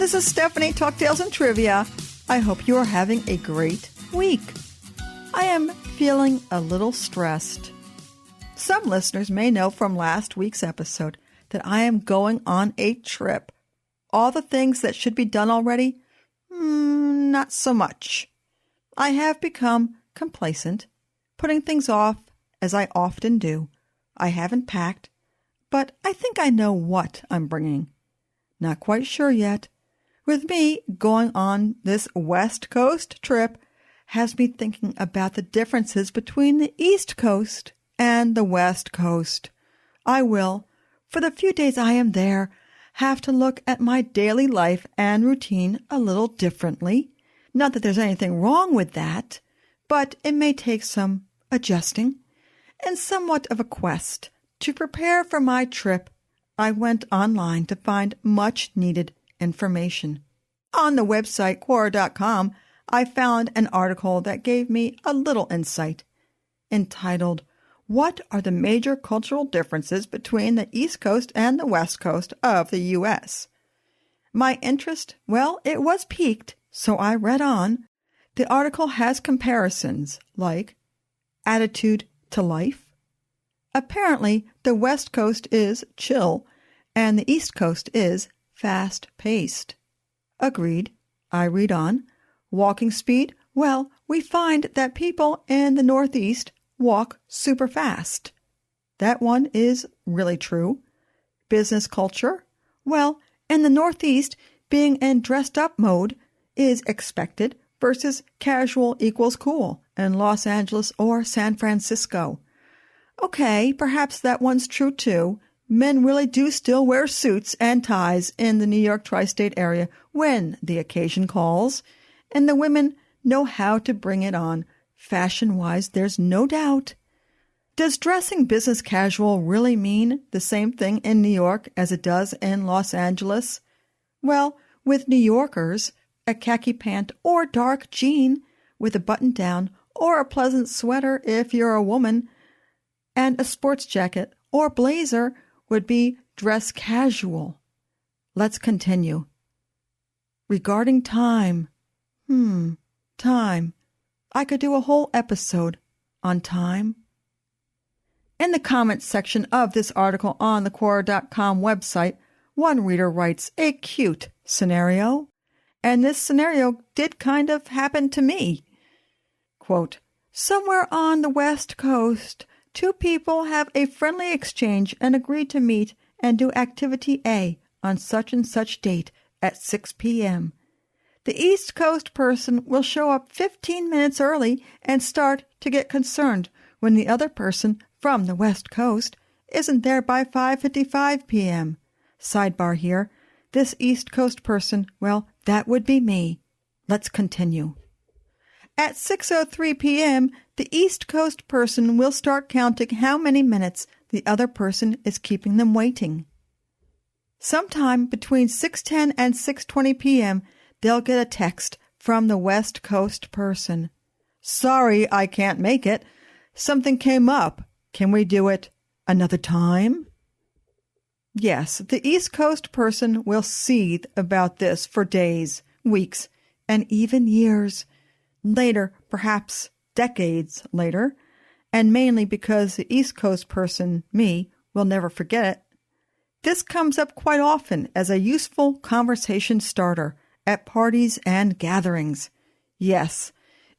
this is Stephanie, Talk Tales and Trivia. I hope you are having a great week. I am feeling a little stressed. Some listeners may know from last week's episode that I am going on a trip. All the things that should be done already? Not so much. I have become complacent, putting things off as I often do. I haven't packed, but I think I know what I'm bringing. Not quite sure yet. With me going on this West Coast trip has me thinking about the differences between the East Coast and the West Coast. I will, for the few days I am there, have to look at my daily life and routine a little differently. Not that there's anything wrong with that, but it may take some adjusting and somewhat of a quest. To prepare for my trip, I went online to find much-needed information. On the website Quora.com, I found an article that gave me a little insight, entitled, "What are the major cultural differences between the East Coast and the West Coast of the U.S.?" My interest, well, it was piqued, so I read on. The article has comparisons like attitude to life. Apparently, the West Coast is chill, and the East Coast is fast-paced. Agreed. I read on. Walking speed? Well, we find that people in the Northeast walk super fast. That one is really true. Business culture? Well, in the Northeast, being in dressed-up mode is expected versus casual equals cool in Los Angeles or San Francisco. Okay, perhaps that one's true too. Men really do still wear suits and ties in the New York tri-state area when the occasion calls, and the women know how to bring it on. Fashion-wise, there's no doubt. Does dressing business casual really mean the same thing in New York as it does in Los Angeles? Well, with New Yorkers, a khaki pant or dark jean with a button-down or a pleasant sweater if you're a woman, and a sports jacket or blazer would be dress casual. Let's continue. Regarding time. Time. I could do a whole episode on time. In the comments section of this article on the Quora.com website, one reader writes a cute scenario, and this scenario did kind of happen to me. Quote, "Somewhere on the West Coast, two people have a friendly exchange and agree to meet and do activity A on such and such date at 6 p.m. The East Coast person will show up 15 minutes early and start to get concerned when the other person from the West Coast isn't there by 5:55 p.m. Sidebar here, this East Coast person, well, that would be me. Let's continue. At 6:03 p.m., the East Coast person will start counting how many minutes the other person is keeping them waiting. Sometime between 6:10 and 6:20 p.m., they'll get a text from the West Coast person. "Sorry, I can't make it. Something came up. Can we do it another time?" Yes, the East Coast person will seethe about this for days, weeks, and even years. Later, perhaps decades later, and mainly because the East Coast person, me, will never forget it. This comes up quite often as a useful conversation starter at parties and gatherings. Yes,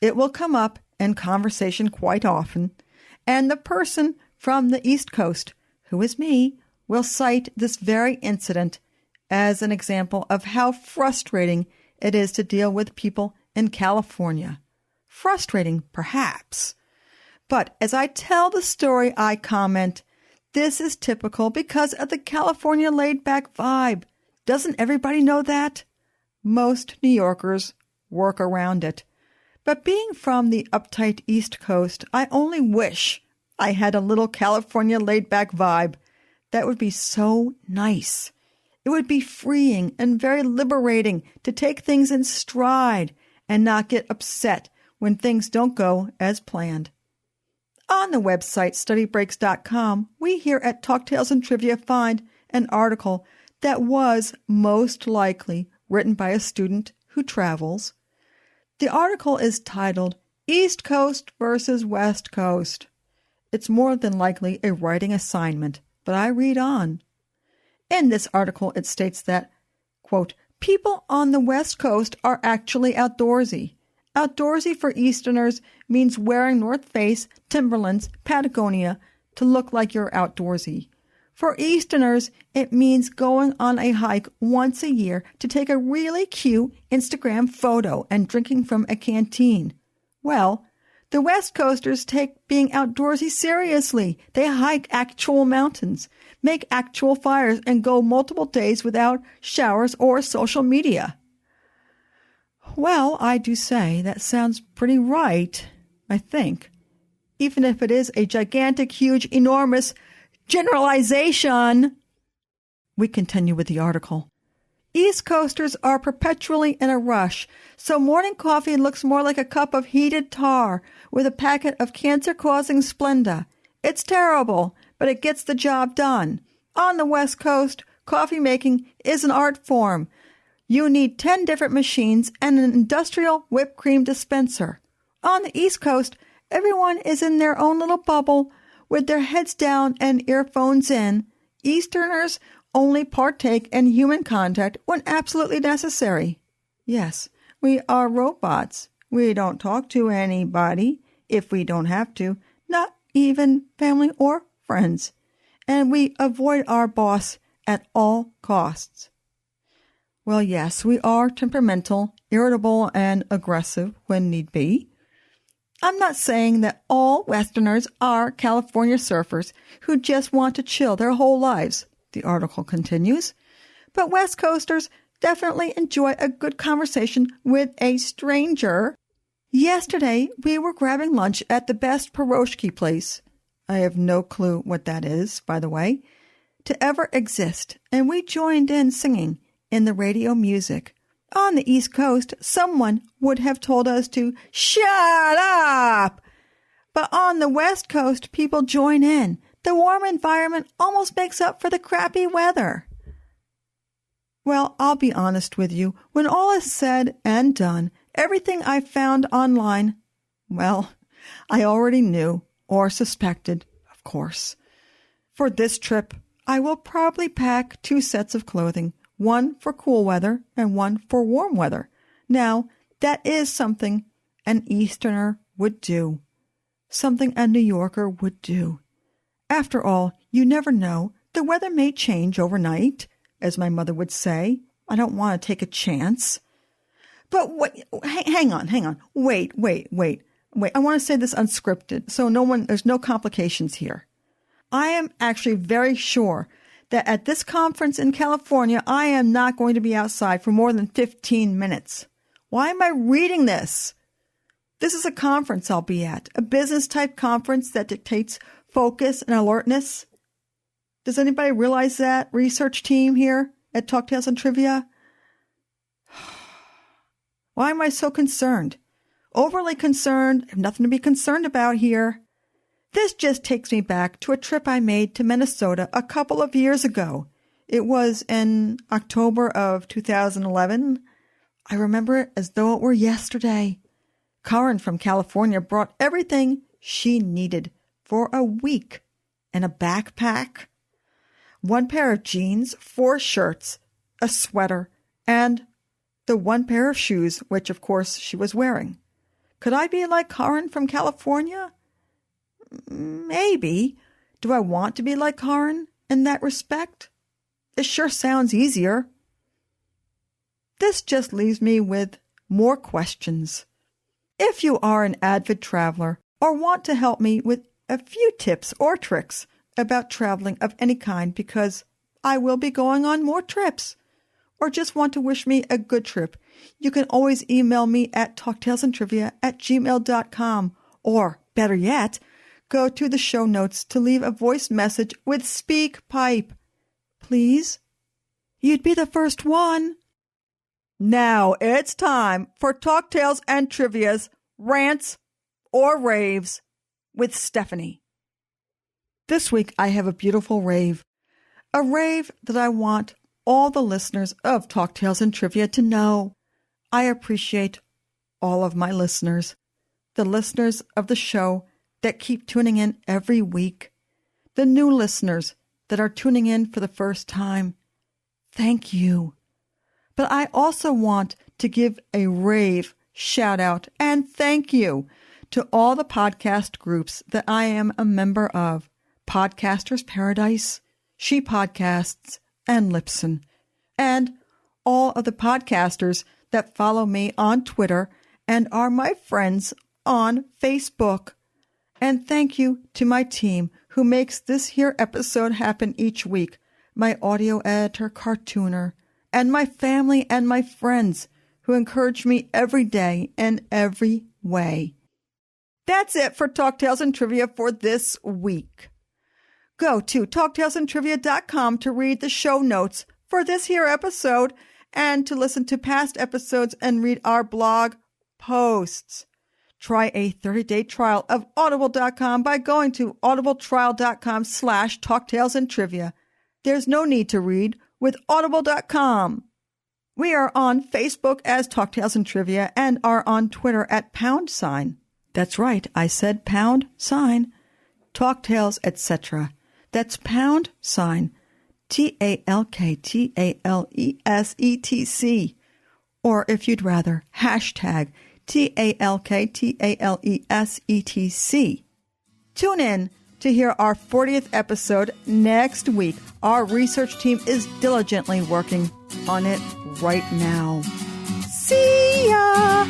it will come up in conversation quite often, and the person from the East Coast, who is me, will cite this very incident as an example of how frustrating it is to deal with people in California. Frustrating, perhaps. But as I tell the story, I comment, this is typical because of the California laid-back vibe. Doesn't everybody know that? Most New Yorkers work around it. But being from the uptight East Coast, I only wish I had a little California laid-back vibe. That would be so nice. It would be freeing and very liberating to take things in stride and not get upset when things don't go as planned. On the website studybreaks.com, we here at Talk Tales and Trivia find an article that was most likely written by a student who travels. The article is titled East Coast versus West Coast. It's more than likely a writing assignment, but I read on. In this article, it states that, quote, people on the West Coast are actually outdoorsy. Outdoorsy for Easterners means wearing North Face, Timberlands, Patagonia to look like you're outdoorsy. For Easterners, it means going on a hike once a year to take a really cute Instagram photo and drinking from a canteen. Well, the West Coasters take being outdoorsy seriously. They hike actual mountains, make actual fires, and go multiple days without showers or social media. Well, I do say that sounds pretty right, I think. Even if it is a gigantic, huge, enormous generalization. We continue with the article. East Coasters are perpetually in a rush, so morning coffee looks more like a cup of heated tar with a packet of cancer-causing Splenda. It's terrible, but it gets the job done. On the West Coast, coffee making is an art form. You need 10 different machines and an industrial whipped cream dispenser. On the East Coast, everyone is in their own little bubble with their heads down and earphones in. Easterners only partake in human contact when absolutely necessary. Yes, we are robots. We don't talk to anybody if we don't have to, not even family or friends. And we avoid our boss at all costs. Well, yes, we are temperamental, irritable, and aggressive when need be. I'm not saying that all Westerners are California surfers who just want to chill their whole lives, the article continues. But West Coasters definitely enjoy a good conversation with a stranger. Yesterday, we were grabbing lunch at the best pierogi place. I have no clue what that is, by the way, to ever exist, and we joined in singing in the radio music. On the East Coast, someone would have told us to shut up. But on the West Coast, people join in. The warm environment almost makes up for the crappy weather. Well, I'll be honest with you. When all is said and done, everything I found online, well, I already knew or suspected, of course. For this trip, I will probably pack 2 sets of clothing. One for cool weather and one for warm weather. Now, that is something an Easterner would do. Something a New Yorker would do. After all, you never know. The weather may change overnight, as my mother would say. I don't want to take a chance. But wait, hang on. Wait. I want to say this unscripted, so there's no complications here. I am actually very sure that at this conference in California, I am not going to be outside for more than 15 minutes. Why am I reading this? This is a conference I'll be at, a business-type conference that dictates focus and alertness. Does anybody realize that, research team here at Talk Tales and Trivia? Why am I so concerned? Overly concerned. I have nothing to be concerned about here. This just takes me back to a trip I made to Minnesota a couple of years ago. It was in October of 2011. I remember it as though it were yesterday. Karen from California brought everything she needed for a week in a backpack. 1 pair of jeans, 4 shirts, a sweater, and the 1 pair of shoes, which of course she was wearing. Could I be like Karen from California? Maybe. Do I want to be like Karen in that respect? It sure sounds easier. This just leaves me with more questions. If you are an avid traveler or want to help me with a few tips or tricks about traveling of any kind, because I will be going on more trips, or just want to wish me a good trip, you can always email me at talktalesandtrivia@gmail.com, or better yet, go to the show notes to leave a voice message with SpeakPipe. Please? You'd be the first one. Now it's time for Talk Tales and Trivia's Rants or Raves with Stephanie. This week I have a beautiful rave. A rave that I want all the listeners of Talk Tales and Trivia to know I appreciate all of my listeners, the listeners of the show that keep tuning in every week, the new listeners that are tuning in for the first time. Thank you. But I also want to give a rave shout out and thank you to all the podcast groups that I am a member of: Podcasters Paradise, She Podcasts, and Lipson, and all of the podcasters that follow me on Twitter and are my friends on Facebook. And thank you to my team who makes this here episode happen each week, my audio editor, cartooner, and my family and my friends who encourage me every day in every way. That's it for Talk Tales and Trivia for this week. Go to talktalesandtrivia.com to read the show notes for this here episode and to listen to past episodes and read our blog posts. Try a 30-day trial of audible.com by going to audibletrial.com/talktalesandtrivia. There's no need to read with audible.com. We are on Facebook as Talk Tales and Trivia and are on Twitter at #. That's right, I said #, Talk Tales, etc. That's #, TALKTALESETC. Or if you'd rather, hashtag TALKTALESETC. Tune in to hear our 40th episode next week. Our research team is diligently working on it right now. See ya!